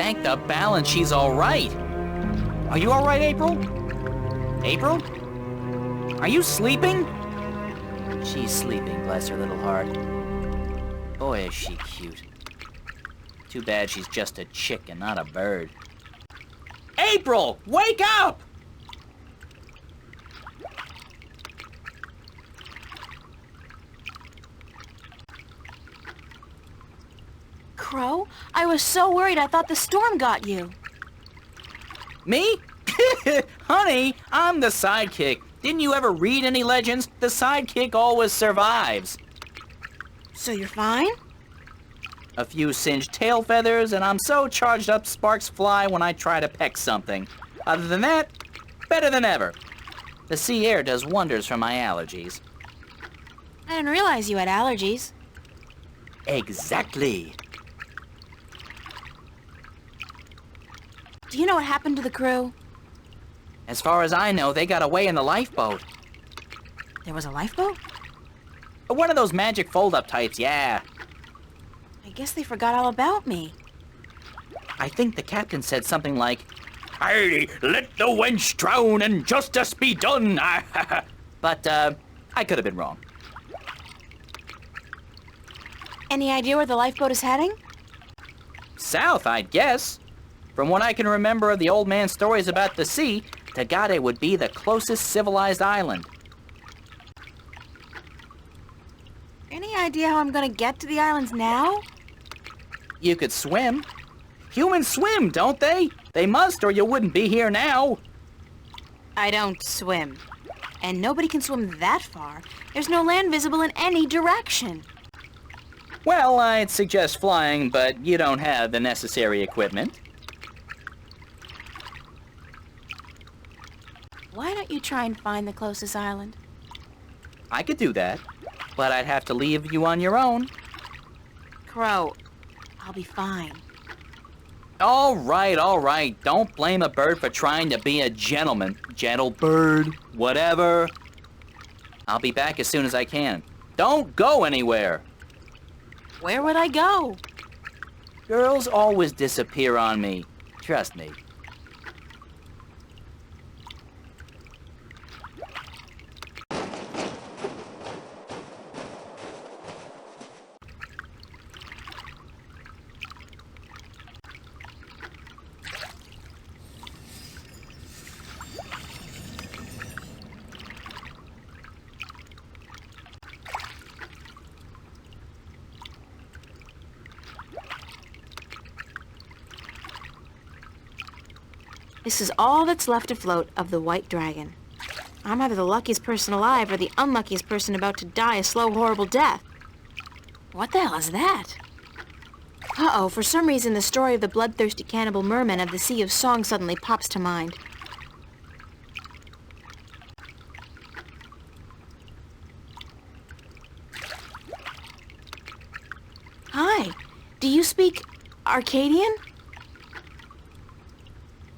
thank the balance she's all right. Are you all right, April? April? Are you sleeping? She's sleeping, bless her little heart. Boy, is she cute. Too bad she's just a chick and not a bird. April, wake up! Crow, I was so worried I thought the storm got you. Me? Honey, I'm the sidekick. Didn't you ever read any legends? The sidekick always survives. So you're fine? A few singed tail feathers, and I'm so charged up sparks fly when I try to peck something. Other than that, better than ever. The sea air does wonders for my allergies. I didn't realize you had allergies. Exactly. Do you know what happened to the crew? As far as I know, they got away in the lifeboat. There was a lifeboat? One of those magic fold-up types, yeah. I guess they forgot all about me. I think the captain said something like, "Hey, let the wench drown and justice be done." But, I could have been wrong. Any idea where the lifeboat is heading? South, I'd guess. From what I can remember of the old man's stories about the sea, Tagade would be the closest civilized island. Any idea how I'm gonna get to the islands now? You could swim. Humans swim, don't they? They must, or you wouldn't be here now. I don't swim. And nobody can swim that far. There's no land visible in any direction. Well, I'd suggest flying, but you don't have the necessary equipment. Why don't you try and find the closest island? I could do that, but I'd have to leave you on your own. Crow, I'll be fine. All right. Don't blame a bird for trying to be a gentleman. Gentle bird, whatever. I'll be back as soon as I can. Don't go anywhere. Where would I go? Girls always disappear on me. Trust me. This is all that's left afloat of the White Dragon. I'm either the luckiest person alive or the unluckiest person about to die a slow, horrible death. What the hell is that? Uh-oh, for some reason the story of the bloodthirsty cannibal merman of the Sea of Song suddenly pops to mind. Hi, do you speak Arcadian?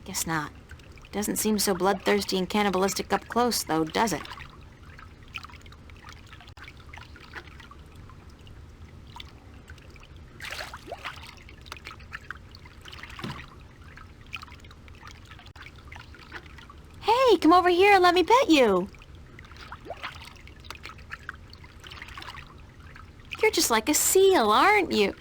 Guess not. Doesn't seem so bloodthirsty and cannibalistic up close, though, does it? Hey, come over here and let me pet you. You're just like a seal, aren't you?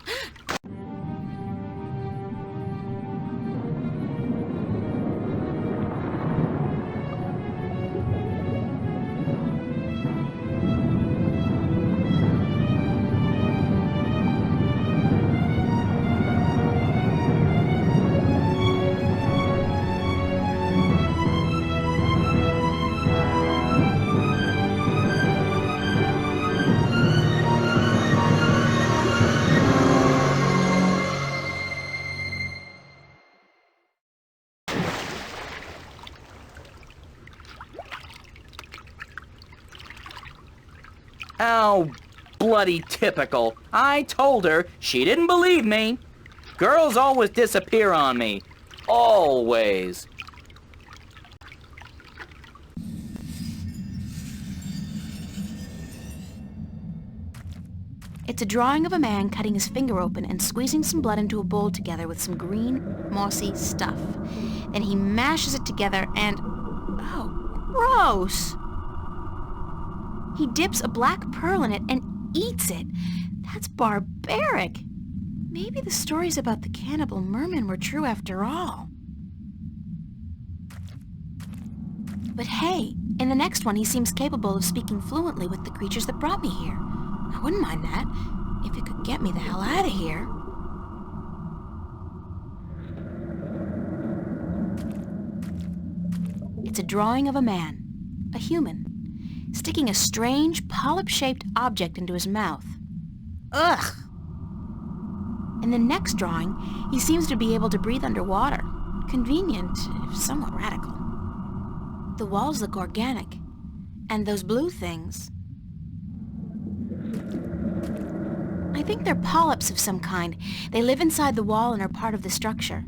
Oh, bloody typical. I told her, she didn't believe me. Girls always disappear on me. Always. It's a drawing of a man cutting his finger open and squeezing some blood into a bowl together with some green, mossy stuff. Then he mashes it together and... oh, gross! He dips a black pearl in it and eats it. That's barbaric. Maybe the stories about the cannibal merman were true after all. But hey, in the next one he seems capable of speaking fluently with the creatures that brought me here. I wouldn't mind that, if it could get me the hell out of here. It's a drawing of a man, a human, sticking a strange, polyp-shaped object into his mouth. Ugh! In the next drawing, he seems to be able to breathe underwater. Convenient, if somewhat radical. The walls look organic. And those blue things... I think they're polyps of some kind. They live inside the wall and are part of the structure.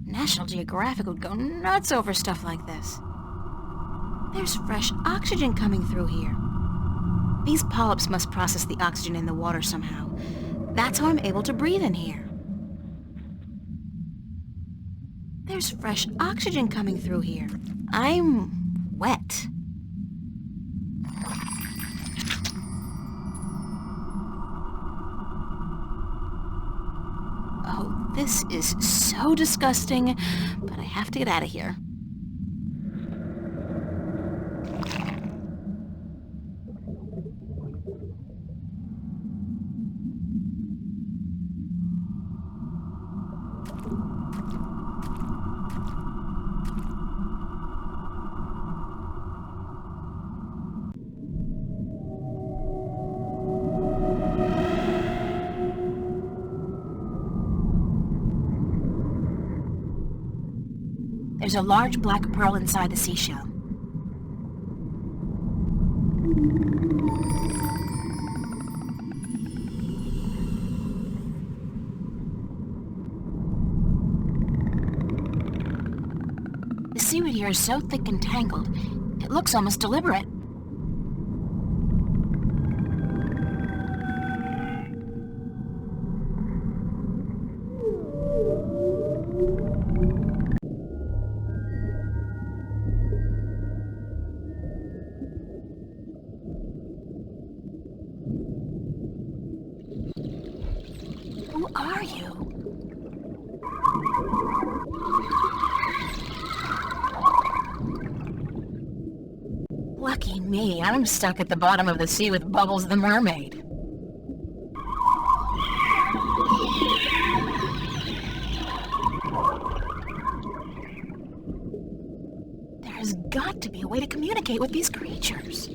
National Geographic would go nuts over stuff like this. There's fresh oxygen coming through here. These polyps must process the oxygen in the water somehow. That's how I'm able to breathe in here. There's fresh oxygen coming through here. I'm wet. Oh, this is so disgusting, but I have to get out of here. There's a large black pearl inside the seashell. The seaweed here is so thick and tangled, it looks almost deliberate. Who are you? Lucky me, I'm stuck at the bottom of the sea with Bubbles the mermaid. There's got to be a way to communicate with these creatures.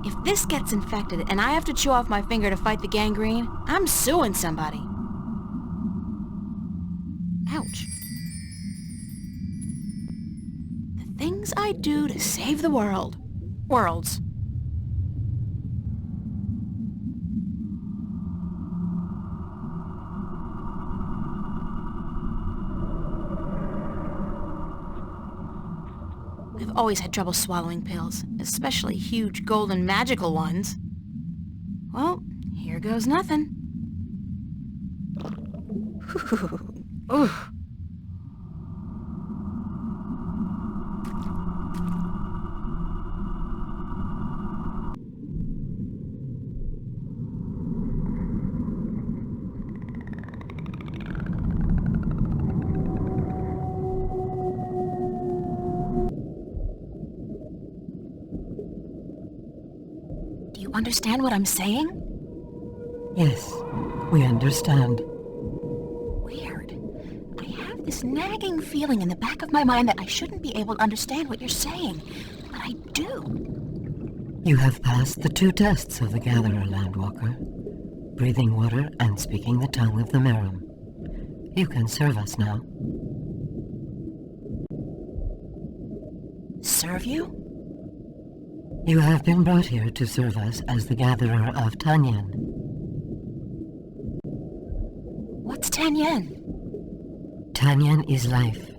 If this gets infected and I have to chew off my finger to fight the gangrene, I'm suing somebody. Ouch. The things I do to save the world. Worlds. I've always had trouble swallowing pills, especially huge golden magical ones. Well, here goes nothing. Ooh. Do you understand what I'm saying? Yes, We understand. Weird. I have this nagging feeling in the back of my mind that I shouldn't be able to understand what you're saying, but I do. You have passed the 2 tests of the Gatherer, Landwalker. Breathing water and speaking the tongue of the Merum. You can serve us now. Serve you? You have been brought here to serve us as the Gatherer of Tanyan. What's Tanyan? Tanyan is life.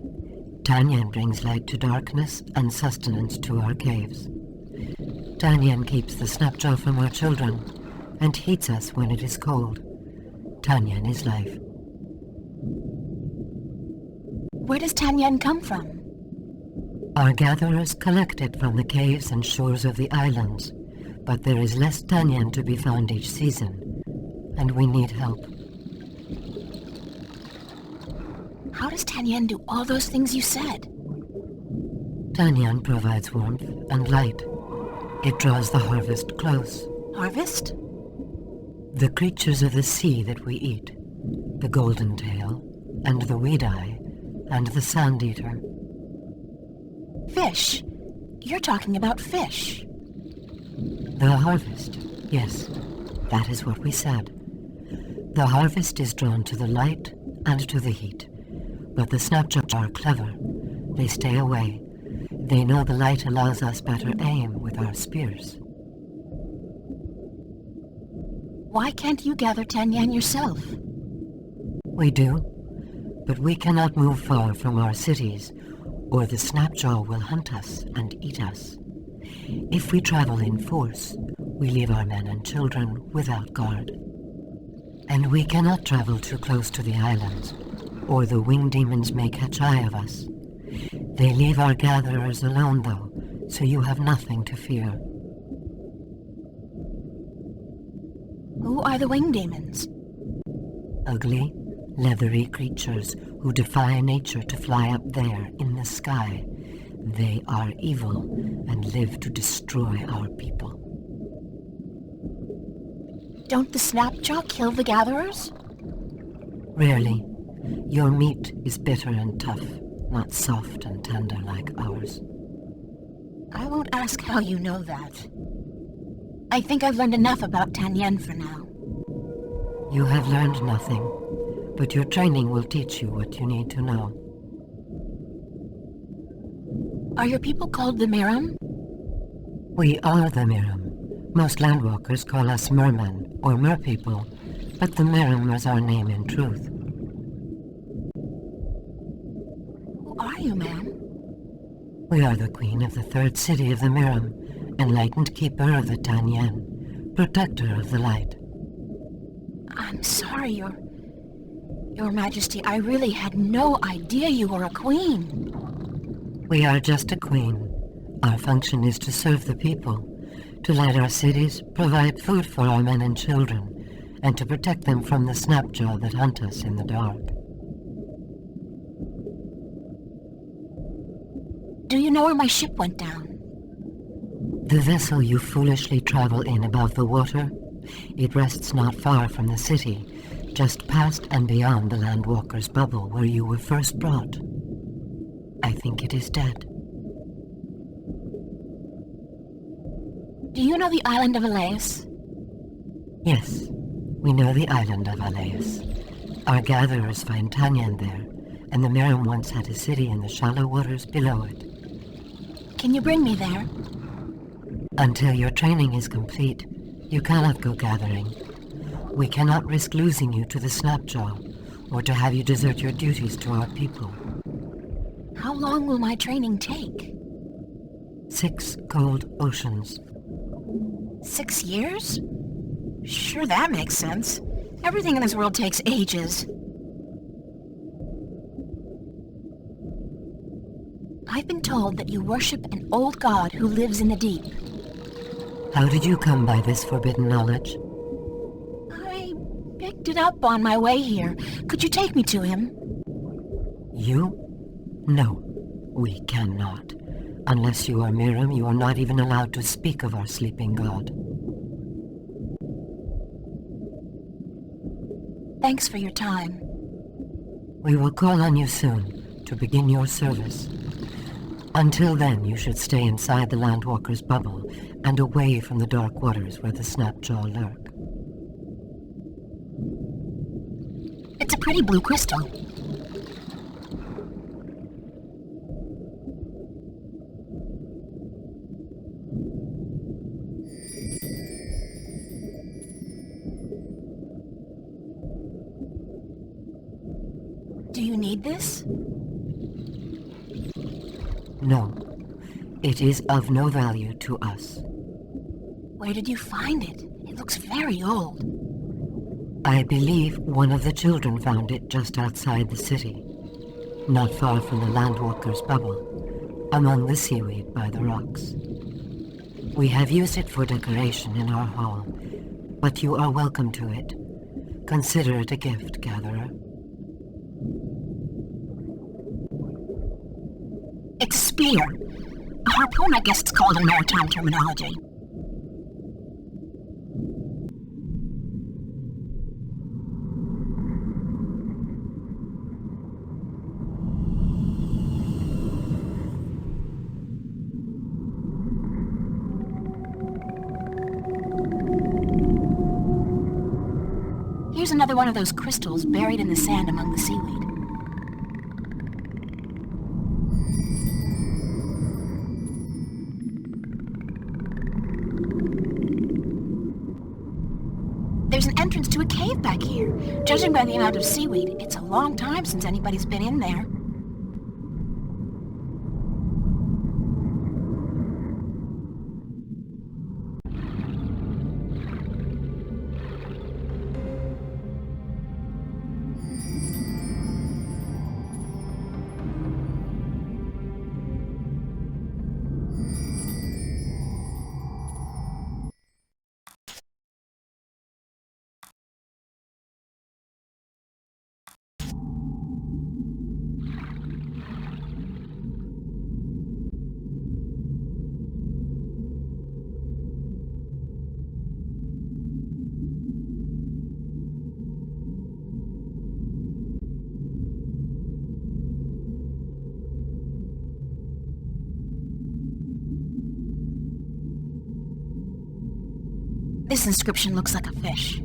Tanyan brings light to darkness and sustenance to our caves. Tanyan keeps the Snapjaw from our children and heats us when it is cold. Tanyan is life. Where does Tanyan come from? Our gatherers collect it from the caves and shores of the islands, but there is less Tanyan to be found each season, and we need help. How does Tanyan do all those things you said? Tanyan provides warmth and light. It draws the harvest close. Harvest? The creatures of the sea that we eat, the golden tail, and the weed-eye, and the sand-eater. Fish. You're talking about fish. The harvest, yes, that is what we said. The harvest is drawn to the light and to the heat, but the Snapjaw are clever. They stay away. They know the light allows us better aim with our spears. Why can't you gather Tanyan yourself? We do, but we cannot move far from our cities, or the Snapjaw will hunt us and eat us. If we travel in force, we leave our men and children without guard. And we cannot travel too close to the islands, or the winged demons may catch eye of us. They leave our gatherers alone, though, so you have nothing to fear. Who are the winged demons? Ugly, leathery creatures who defy nature to fly up there in the sky. They are evil and live to destroy our people. Don't the Snapjaw kill the gatherers? Rarely. Your meat is bitter and tough, not soft and tender like ours. I won't ask how you know that. I think I've learned enough about Tanyan for now. You have learned nothing, but your training will teach you what you need to know. Are your people called the Merum? We are the Merum. Most landwalkers call us mermen or merpeople, but the Merum is our name in truth. Who are you, ma'am? We are the queen of the 3rd city of the Merum, enlightened keeper of the Tanyan, protector of the light. I'm sorry, Your Majesty, I really had no idea you were a queen. We are just a queen. Our function is to serve the people, to light our cities, provide food for our men and children, and to protect them from the Snapjaw that hunt us in the dark. Do you know where my ship went down? The vessel you foolishly travel in above the water, it rests not far from the city, just past and beyond the Landwalker's bubble where you were first brought. I think it is dead. Do you know the island of Alais? Yes, we know the island of Alais. Our gatherers find Tanyan there, and the Merum once had a city in the shallow waters below it. Can you bring me there? Until your training is complete, you cannot go gathering. We cannot risk losing you to the Snapjaw, or to have you desert your duties to our people. How long will my training take? 6 cold oceans. 6 years? Sure, that makes sense. Everything in this world takes ages. I've been told that you worship an old god who lives in the deep. How did you come by this forbidden knowledge? I picked it up on my way here. Could you take me to him? You? No, we cannot. Unless you are Merum, you are not even allowed to speak of our sleeping god. Thanks for your time. We will call on you soon to begin your service. Until then, you should stay inside the Landwalker's bubble and away from the dark waters where the Snapjaw lurk. It's a pretty blue crystal. Do you need this? No, it is of no value to us. Where did you find it? It looks very old. I believe one of the children found it just outside the city, not far from the Landwalker's bubble, among the seaweed by the rocks. We have used it for decoration in our hall, but you are welcome to it. Consider it a gift, Gatherer. It's a spear. A harpoon, I guess it's called in maritime terminology. Here's another one of those crystals buried in the sand among the seaweed. There's an entrance to a cave back here. Judging by the amount of seaweed, it's a long time since anybody's been in there. This inscription looks like a fish.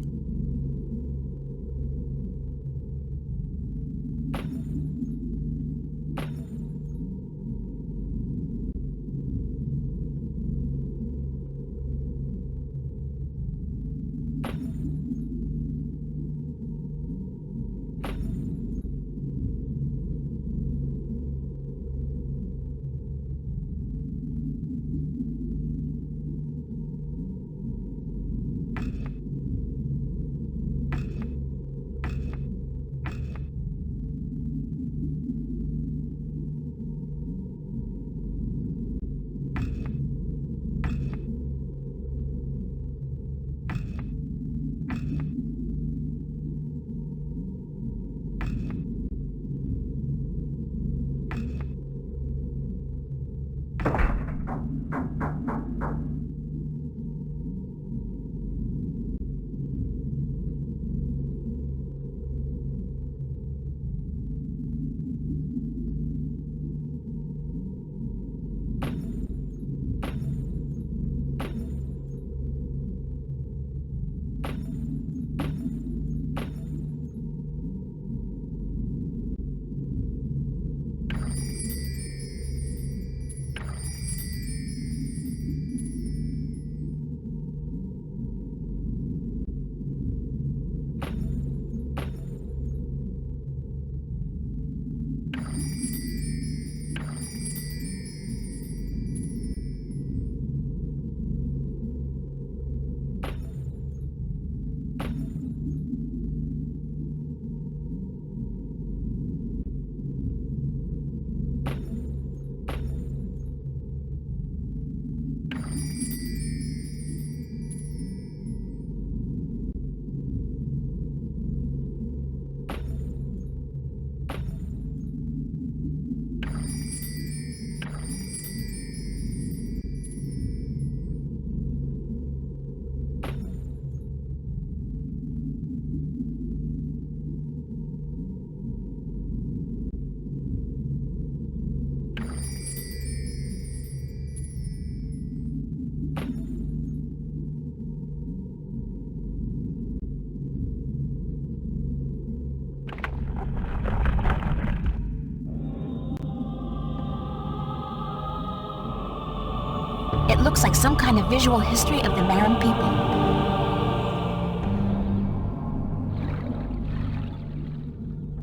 It looks like some kind of visual history of the Merim people.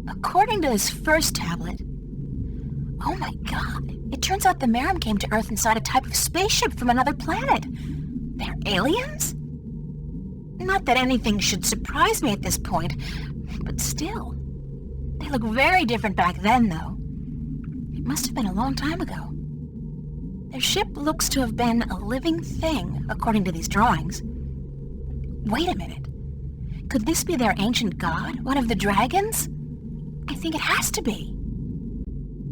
According to this first tablet, oh my god, it turns out the Merim came to Earth inside a type of spaceship from another planet. They're aliens? Not that anything should surprise me at this point, but still. They look very different back then, though. It must have been a long time ago. Their ship looks to have been a living thing, according to these drawings. Wait a minute. Could this be their ancient god, one of the dragons? I think it has to be.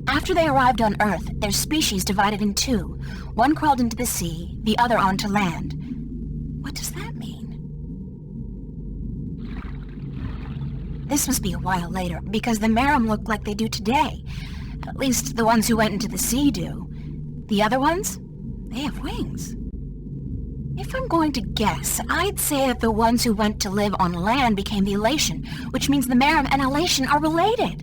After they arrived on Earth, their species divided in two. One crawled into the sea, the other onto land. What does that mean? This must be a while later, because the Merim look like they do today. At least the ones who went into the sea do. The other ones? They have wings. If I'm going to guess, I'd say that the ones who went to live on land became the Elation, which means the Merim and Elation are related.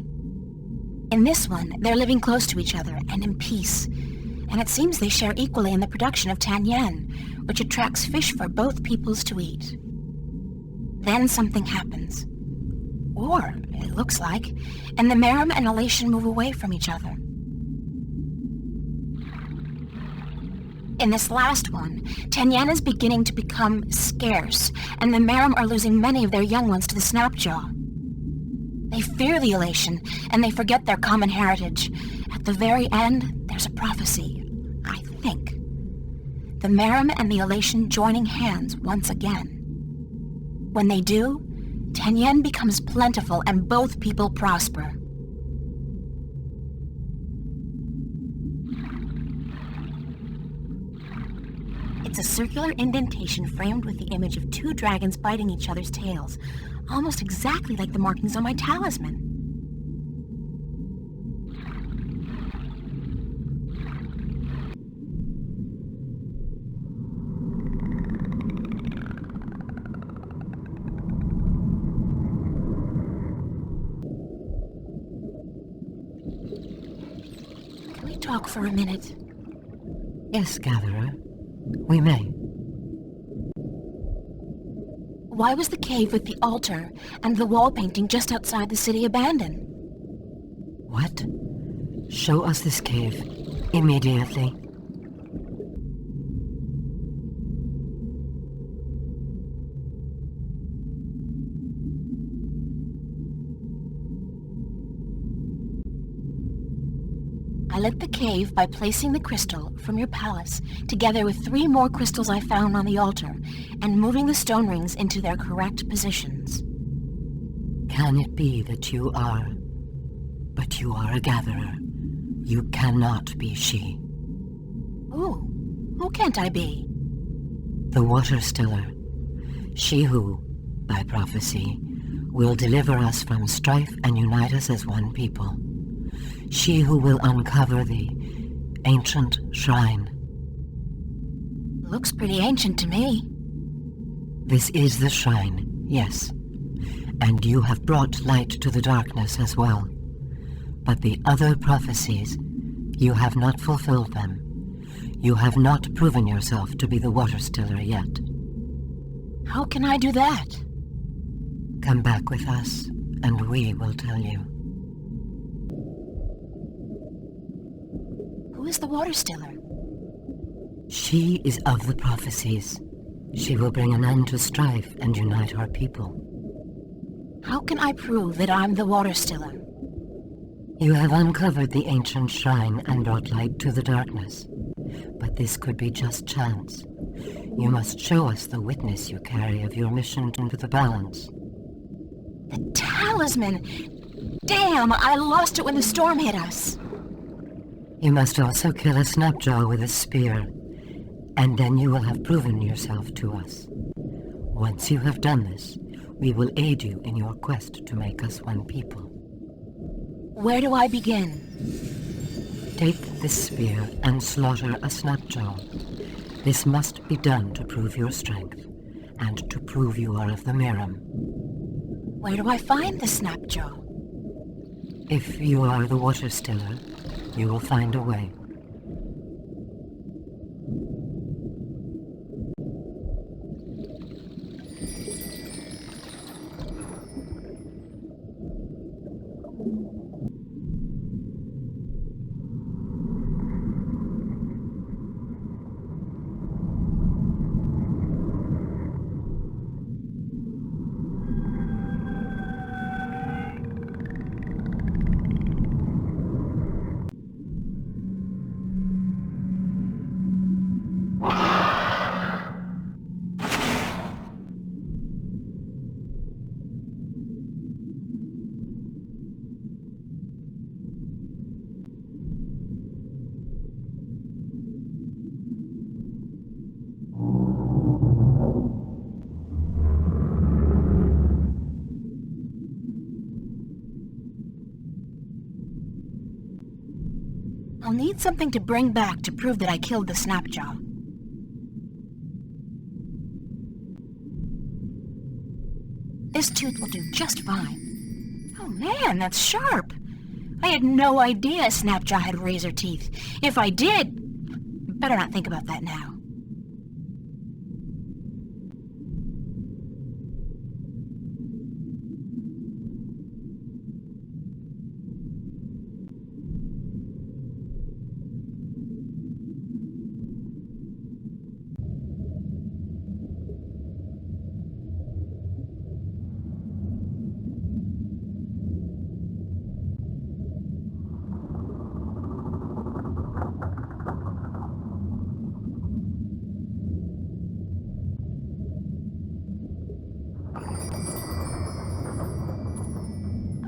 In this one, they're living close to each other and in peace. And it seems they share equally in the production of Tanyan, which attracts fish for both peoples to eat. Then something happens. Or, it looks like, and the Merim and Elation move away from each other. In this last one, Tanyan is beginning to become scarce, and the Merim are losing many of their young ones to the Snapjaw. They fear the Elation, and they forget their common heritage. At the very end, there's a prophecy, I think. The Merim and the Elation joining hands once again. When they do, Tanyan becomes plentiful and both people prosper. It's a circular indentation framed with the image of two dragons biting each other's tails, almost exactly like the markings on my talisman. Can we talk for a minute? Yes, Gatherer. We may. Why was the cave with the altar and the wall painting just outside the city abandoned? What? Show us this cave. Immediately. I lit the cave by placing the crystal from your palace together with 3 more crystals I found on the altar and moving the stone rings into their correct positions. Can it be that you are... But you are a gatherer. You cannot be she. Who can't I be? The Water Stiller. She who, by prophecy, will deliver us from strife and unite us as one people. She who will uncover the ancient shrine. Looks pretty ancient to me. This is the shrine, yes. And you have brought light to the darkness as well. But the other prophecies, you have not fulfilled them. You have not proven yourself to be the Water Stiller yet. How can I do that? Come back with us, and we will tell you. Who is the Water Stiller? She is of the prophecies. She will bring an end to strife and unite our people. How can I prove that I'm the Water Stiller? You have uncovered the ancient shrine and brought light to the darkness. But this could be just chance. You must show us the witness you carry of your mission into the balance. The talisman! Damn, I lost it when the storm hit us. You must also kill a Snapjaw with a spear, and then you will have proven yourself to us. Once you have done this, we will aid you in your quest to make us one people. Where do I begin? Take this spear and slaughter a Snapjaw. This must be done to prove your strength, and to prove you are of the Merim. Where do I find the Snapjaw? If you are the Water Stiller, you will find a way. I'll need something to bring back to prove that I killed the Snapjaw. This tooth will do just fine. Oh man, that's sharp! I had no idea Snapjaw had razor teeth. If I did, better not think about that now.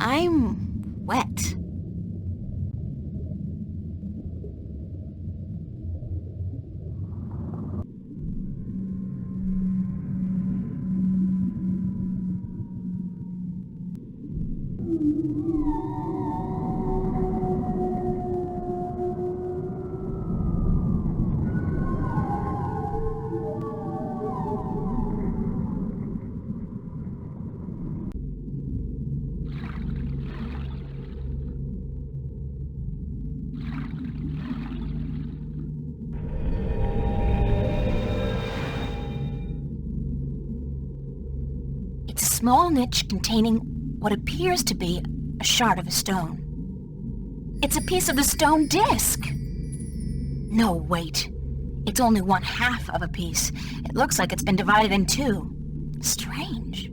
I'm wet. It's a small niche containing what appears to be a shard of a stone. It's a piece of the stone disc! No, wait. It's only 1/2 of a piece. It looks like it's been divided in two. Strange.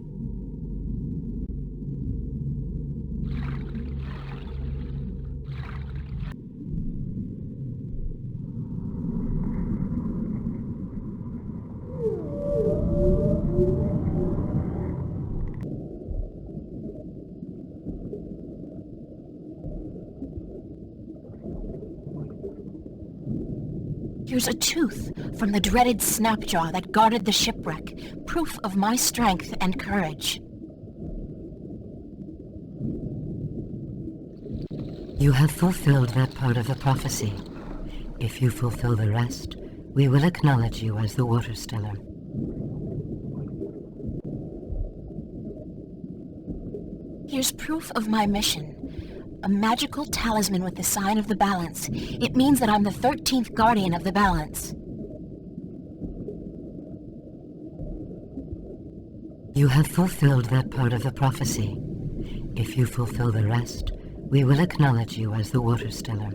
Here's a tooth from the dreaded Snapjaw that guarded the shipwreck, proof of my strength and courage. You have fulfilled that part of the prophecy. If you fulfill the rest, we will acknowledge you as the Water Stiller. Here's proof of my mission. A magical talisman with the sign of the balance. It means that I'm the 13th guardian of the balance. You have fulfilled that part of the prophecy. If you fulfill the rest, we will acknowledge you as the Water Stiller.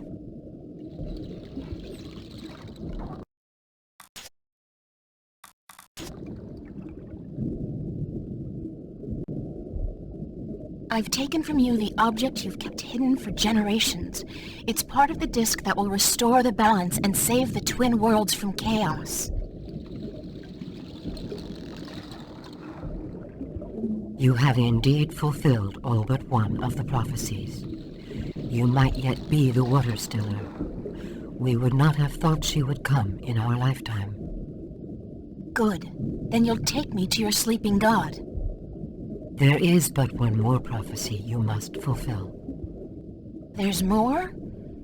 I've taken from you the object you've kept hidden for generations. It's part of the disc that will restore the balance and save the twin worlds from chaos. You have indeed fulfilled all but one of the prophecies. You might yet be the Water Stiller. We would not have thought she would come in our lifetime. Good. Then you'll take me to your sleeping god. There is but one more prophecy you must fulfill. There's more?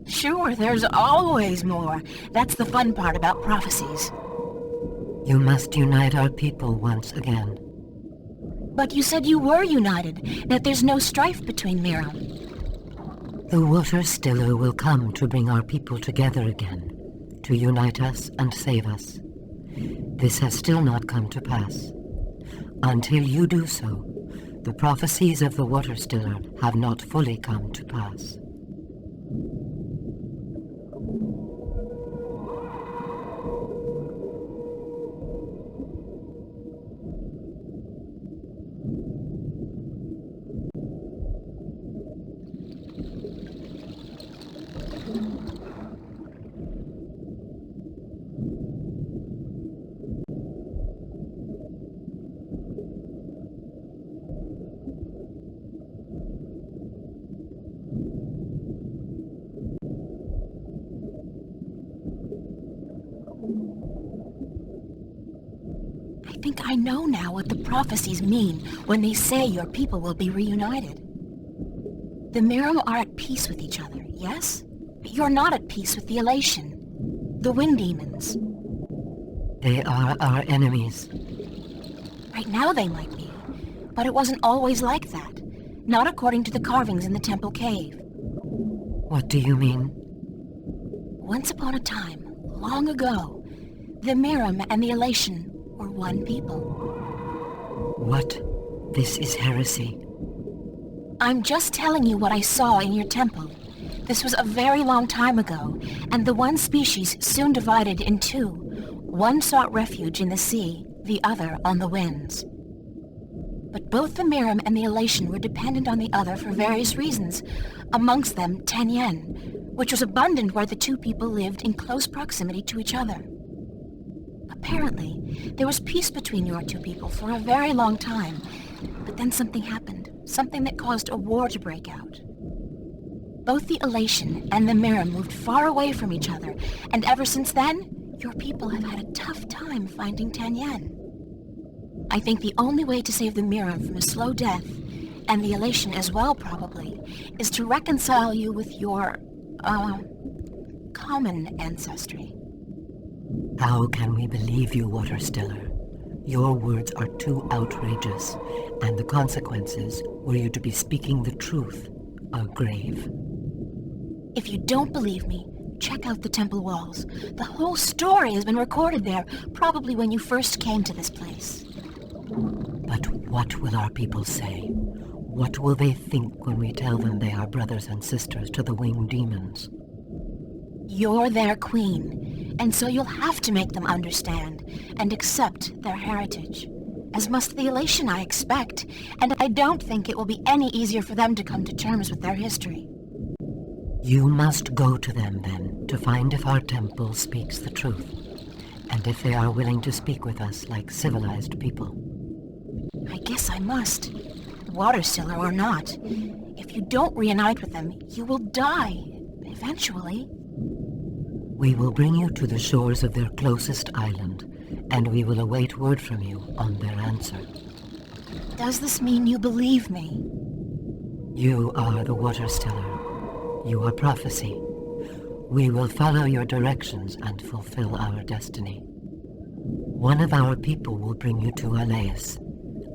Sure, there's always more. That's the fun part about prophecies. You must unite our people once again. But you said you were united, that there's no strife between Miram. The Water Stiller will come to bring our people together again, to unite us and save us. This has still not come to pass. Until you do so, the prophecies of the Water Stiller have not fully come to pass. I think I know now what the prophecies mean when they say your people will be reunited. The Miram are at peace with each other, yes? You're not at peace with the Elation. The Wind Demons. They are our enemies. Right now they might be, but it wasn't always like that. Not according to the carvings in the temple cave. What do you mean? Once upon a time, long ago, the Miram and the Elation were one people. What? This is heresy. I'm just telling you what I saw in your temple. This was a very long time ago, and the one species soon divided in two. One sought refuge in the sea, the other on the winds. But both the Miram and the Elation were dependent on the other for various reasons, amongst them Tenyen, which was abundant where the two people lived in close proximity to each other. Apparently, there was peace between your two people for a very long time, but then something happened, something that caused a war to break out. Both the Elation and the Miram moved far away from each other, and ever since then, your people have had a tough time finding Tenyen. I think the only way to save the Miram from a slow death, and the Elation as well probably, is to reconcile you with your, common ancestry. How can we believe you, Waterstellar? Your words are too outrageous, and the consequences, were you to be speaking the truth, are grave. If you don't believe me, check out the temple walls. The whole story has been recorded there, probably when you first came to this place. But what will our people say? What will they think when we tell them they are brothers and sisters to the Winged Demons? You're their queen, and so you'll have to make them understand and accept their heritage. As must the Elation, I expect, and I don't think it will be any easier for them to come to terms with their history. You must go to them, then, to find if our temple speaks the truth, and if they are willing to speak with us like civilized people. I guess I must. Waterstellar or not. If you don't reunite with them, you will die, eventually. We will bring you to the shores of their closest island, and we will await word from you on their answer. Does this mean you believe me? You are the Waterstellar. You are prophecy. We will follow your directions and fulfill our destiny. One of our people will bring you to Alais,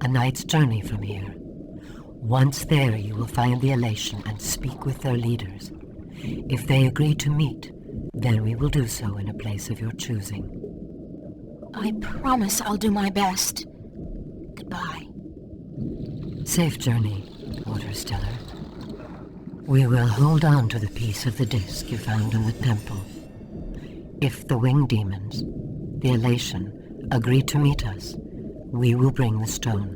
a night's journey from here. Once there, you will find the Elation and speak with their leaders. If they agree to meet, then we will do so in a place of your choosing. I promise I'll do my best. Goodbye. Safe journey, Waterstellar. We will hold on to the piece of the disc you found in the temple. If the Winged Demons, the Elation, agree to meet us, we will bring the stone.